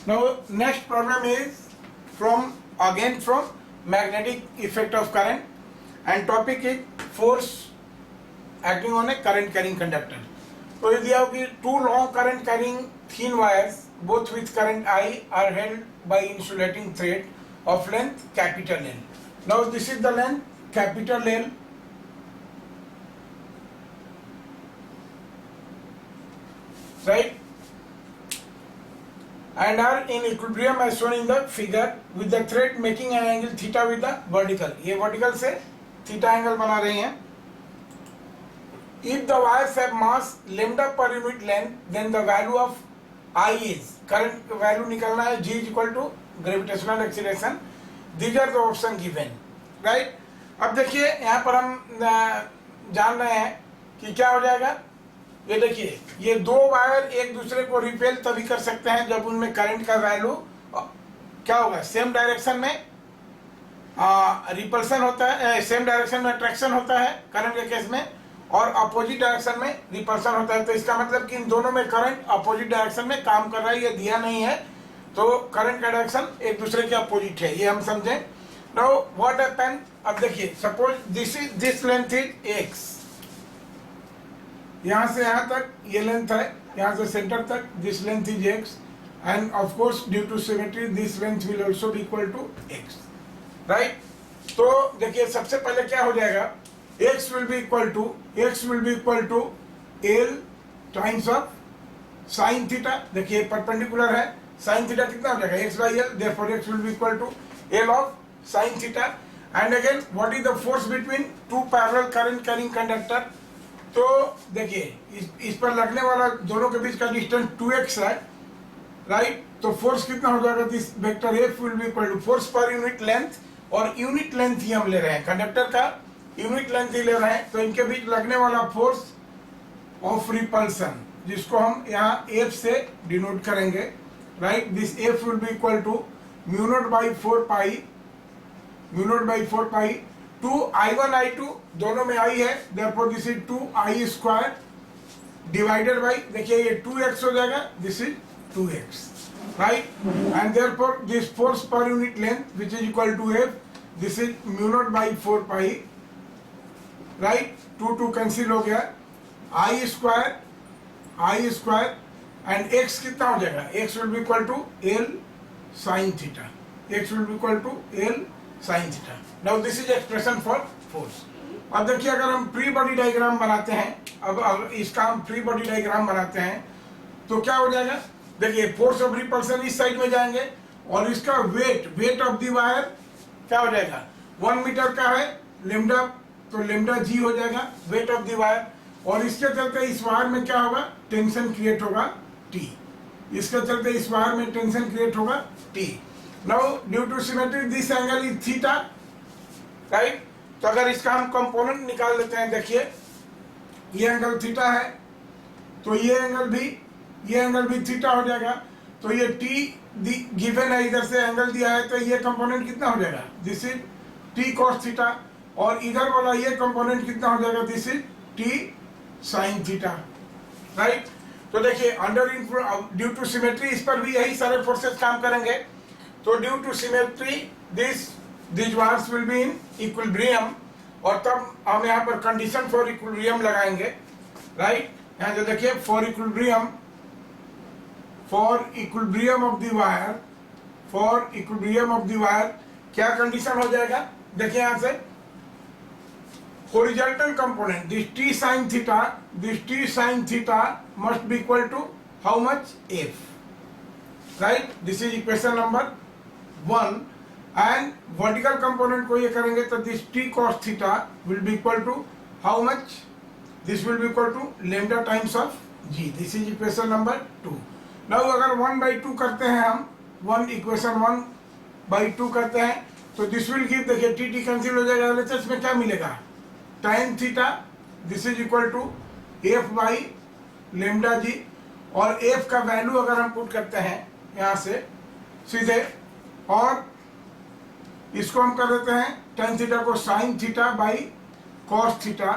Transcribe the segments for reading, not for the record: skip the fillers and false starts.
Now next problem is from magnetic effect of current, and topic is force acting on a current carrying conductor. तो ये दिया हो कि two long current carrying thin wires both with current I are held by insulating thread of length capital L. Now this is the length capital L, right, and are in equilibrium as shown in the figure with the thread making an angle theta with the vertical. ये vertical से theta angle बना रही हैं. If the wires have mass lambda per unit length, then the value of I is, current value निकालना है, G is equal to gravitational acceleration. These are the option given, right? अब देखिए यहाँ पर हम जान रहे हैं कि क्या हो जाएगा. ये देखिए ये दो वायर एक दूसरे को रिपेल तभी कर सकते हैं जब उनमें करंट का वैल्यू क्या होगा, सेम डायरेक्शन में रिपल्सन होता है, सेम डायरेक्शन में अट्रैक्शन होता है करंट के केस में, और अपोजिट डायरेक्शन में रिपल्सन होता है. तो इसका मतलब कि इन दोनों में करंट अपोजिट डायरेक्शन में काम कर रहा है. ये दिया नहीं है तो करंट का डायरेक्शन एक दूसरे के अपोजिट है, ये हम समझें. नाउ व्हाट हैपन, अब देखिए suppose this length is x, यहाँ से यहाँ तक ये लेंथ है, यहाँ से सेंटर तक this length is x, and of course due to symmetry this length will also be equal to x, right. तो देखिए सबसे पहले क्या हो जाएगा, x will be equal to L times of sin theta. देखिए परपेंडिकुलर है, sin थीटा कितना हो जाएगा, x by L, therefore x will be equal to L of sin theta. And again what is the force between two parallel current carrying conductor. तो देखिए इस पर लगने वाला दोनों के बीच का डिस्टेंस 2x है, राइट. तो फोर्स कितना हो जाएगा, this vector F will be equal to force per unit length, और यूनिट लेंथ ही हम ले रहे हैं, कंडक्टर का यूनिट लेंथ ही ले रहे हैं, तो इनके बीच लगने वाला फोर्स ऑफ रिपल्सन जिसको हम यहाँ F से डिनोट करेंगे, right. This F will be equal to mu naught by 4 pi 2 I1 I2 दोनों में I है, therefore this is 2I square divided by, देखिए ये 2x हो जाएगा, this is 2x, right. And therefore this force per unit length which is equal to F, this is mu naught by 4 pi, right. 2 cancel हो गया, I square and x कितना हो जाएगा, x will be equal to L sine theta, x will be equal to L sine theta. Now this is expression for force. अब देखिए अगर हम free body diagram बनाते हैं, अब इसका हम फ्री बॉडी डायग्राम बनाते हैं तो क्या हो जाएगा, देखिए फोर्स ऑफ रिपल्सन इस साइड में जाएंगे, और इसका वेट ऑफ द वायर क्या हो जाएगा, 1 मीटर का है लेमडा, तो लेमडा जी हो जाएगा वेट ऑफ द वायर, और इसके चलते इस वायर में क्या होगा, टेंशन क्रिएट होगा T, इसके चलते इस वायर में टेंशन क्रिएट होगा T. Now due to symmetry this angle is theta, right. तो अगर इसका हम कंपोनेंट निकाल लेते हैं, देखिए ये एंगल थीटा है, तो ये एंगल भी थीटा हो जाएगा. तो ये T गिवन है, इधर से एंगल दिया है, तो ये कंपोनेंट कितना हो जाएगा, this is T cos theta, और इधर वाला ये कंपोनेंट कितना हो जाएगा, this is T sin theta, right. तो देखिए अंडर ड्यू टू सिमेट्री इस पर भी यही सारे फोर्सेस काम करेंगे. तो due to symmetry this wires will be in equilibrium, और तब हम यहाँ पर कंडीशन फॉर इक्विलिब्रियम लगाएंगे, राइट. यहाँ जो देखिए for equilibrium of the wire क्या कंडीशन हो जाएगा, देखिए यहाँ से horizontal component, this T sin theta must be equal to how much, F, right. This is equation number 1. and vertical component को ये करेंगे तो this T cos theta will be equal to how much, this will be equal to lambda times of G. This is equation number 2. now अगर 1/2 करते हैं हम, equation 1/2 करते हैं तो this will give, देखिए T कैंसिल हो जाएगा, LHS में क्या मिलेगा, tan theta, this is equal to F by lambda g, और F का वैल्यू अगर हम पुट करते हैं यहाँ से सीधे, और इसको हम कर देते हैं tan थीटा को sin theta by cos theta,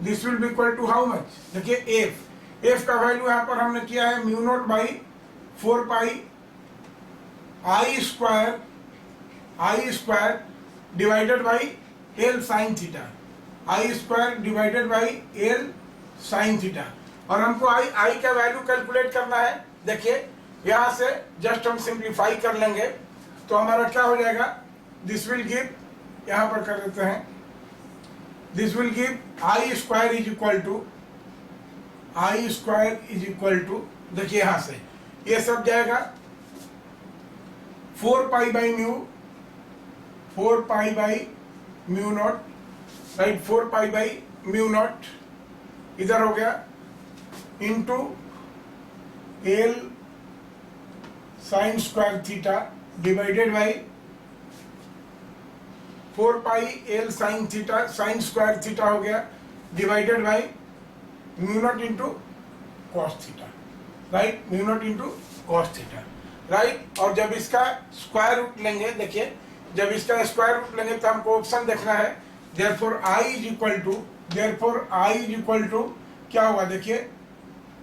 this will be equal to how much, देखिए F का वैल्यू यहाँ पर हमने किया है mu naught by 4 pi I square divided by L sine theta, I square divided by L sine theta. और हमको आई का वैल्यू कैलकुलेट करना है। देखिए यहां से जस्ट हम सिंप्लीफाई कर लेंगे तो हमारा क्या हो जाएगा, दिस विल गिव, यहां पर कर देते हैं, this will give I square is equal to, देखिए यहां से ये सब जाएगा 4 pi by mu naught, right, 4 pi by mu naught इधर हो गया into L sine square theta divided by 4 pi L sine theta, sine square theta हो गया divided by mu naught into cos theta, right, mu naught into cos theta, right. और जब इसका square root लेंगे, देखिए जब इसका स्क्वायर रूट लेंगे तो हमको ऑप्शन देखना है, therefore I is equal to क्या होगा, देखिए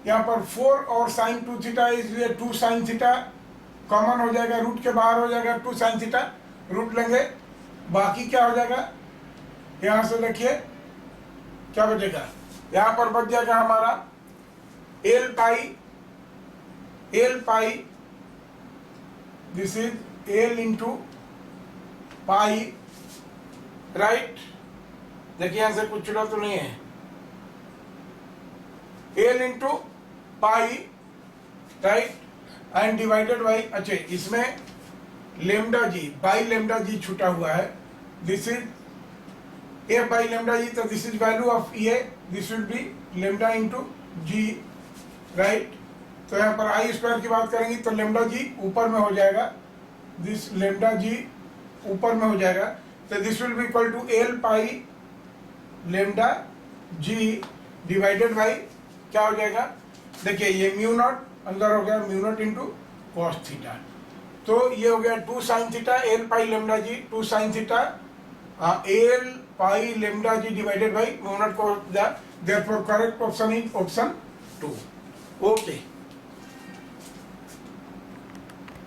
यहाँ पर 4 और साइन 2 थीटा इसलिए 2 साइन थीटा कॉमन हो जाएगा, रूट के बाहर हो जाएगा 2 साइन थीटा, रूट लेंगे, बाकी क्या हो जाएगा, यहां से देखिए क्या बचेगा, यहां पर बच जाएगा हमारा l pi, this is l into pi, right. देखिए यहां से कुछ छुड़ा तो नहीं है, l into pi, right, and divided by, अच्छा इसमें lambda g by lambda g छूटा हुआ है, this is a by lambda g, तो this is value of a, this will be lambda into g, right. तो यहाँ पर आई स्क्वायर की बात करेंगे तो लेमडा जी ऊपर में हो जाएगा, दिस लेमडा जी ऊपर में हो जाएगा, तो this will be equal to L pi lambda g divided by क्या हो जाएगा, देखिए ये म्यू नॉट अंदर हो गया, mu naught into cos theta, तो ये हो गया 2 sine theta L pi lambda g, 2 sine theta L pi lambda g divided by mu naught cos, therefore correct option is option 2। Okay.